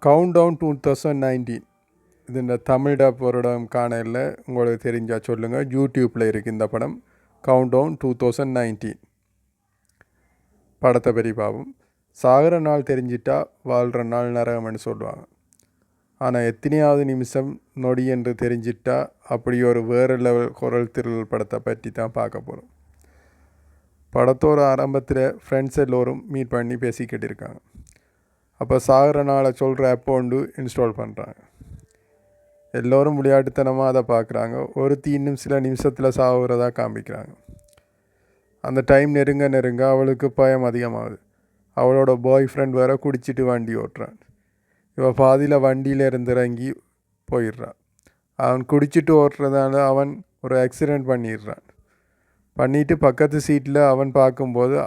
Count down 2019 இது இந்த Tamil dub வருடம் காணல உங்களுக்கு தெரிஞ்சால் சொல்லுங்கள். யூடியூப்பில் இருக்குது இந்த படம். கவுண்ட் டவுன் 2019 படத்தை பற்றி பார்ப்போம். சாகிற நாள் தெரிஞ்சிட்டா வாழ்கிற நாள் நரகம்னு சொல்லுவாங்க. ஆனால் எத்தனையாவது நிமிஷம் நொடி என்று தெரிஞ்சிட்டா அப்படி ஒரு வேறு லெவல் குரல் திருள் படத்தை பற்றி தான் பார்க்க போகிறோம். படத்தோட ஆரம்பத்தில் ஃப்ரெண்ட்ஸ் எல்லோரும் மீட் பண்ணி பேசிக்கிட்டு இருக்காங்க. அப்போ சாகிற நாளை சொல்கிற ஆப்பை ஒன்று இன்ஸ்டால் பண்ணுறாங்க. எல்லோரும் விளையாட்டுத்தனமாக அதை பார்க்குறாங்க. ஒருத்தி இன்னும் சில நிமிஷத்தில் சாகுறதா காமிக்கிறாங்க. அந்த டைம் நெருங்க அவளுக்கு பயம் அதிகமாகுது. அவளோட பாய் ஃப்ரெண்ட் வேறு குடிச்சிட்டு வண்டி ஓட்டுறான். இவள் பாதியில் வண்டியில் இருந்து இறங்கி போயிடுறான். அவன் குடிச்சிட்டு ஓட்டுறதால அவன் ஒரு ஆக்சிடெண்ட் பண்ணிட்டு பக்கத்து சீட்டில் அவன் பார்க்கும்போது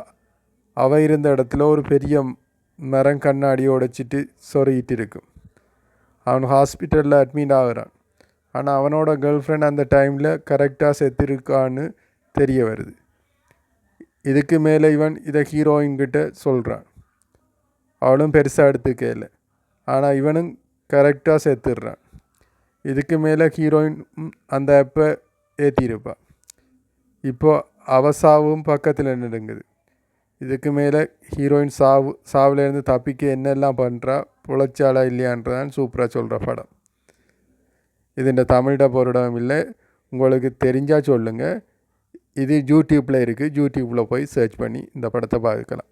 அவள் இருந்த இடத்துல ஒரு பெரிய மரம் கண்ணாடியை உடைச்சிட்டு சொருகிட்டு இருக்கும். அவன் ஹாஸ்பிட்டலில் அட்மிட் ஆகுறான். ஆனால் அவனோட கேர்ள் ஃப்ரெண்ட் அந்த டைமில் கரெக்டாக செத்துருக்கான்னு தெரிய வருது. இதுக்கு மேலே இவன் இதை ஹீரோயின்கிட்ட சொல்கிறான். அவளும் பெருசாக எடுத்துக்கல. ஆனால் இவனும் கரெக்டாக செத்துடுறான். இதுக்கு மேலே ஹீரோயின் அந்த ஆப்பை ஏற்றிருப்பாள். இப்போது அவசாவும் பக்கத்தில் நெடுங்குது. இதுக்கு மேலே ஹீரோயின் சாவுலேருந்து தப்பிக்க என்னெல்லாம் பண்ணுறா, புழைச்சாலா இல்லையான்றதான் சூப்பராக சொல்கிற படம். இது இந்த தமிழ்ட பொருடம் இல்லை. உங்களுக்கு தெரிஞ்சால் சொல்லுங்கள். இது யூடியூப்பில் இருக்குது. யூடியூப்பில் போய் சர்ச் பண்ணி இந்த படத்தை பார்க்கலாம்.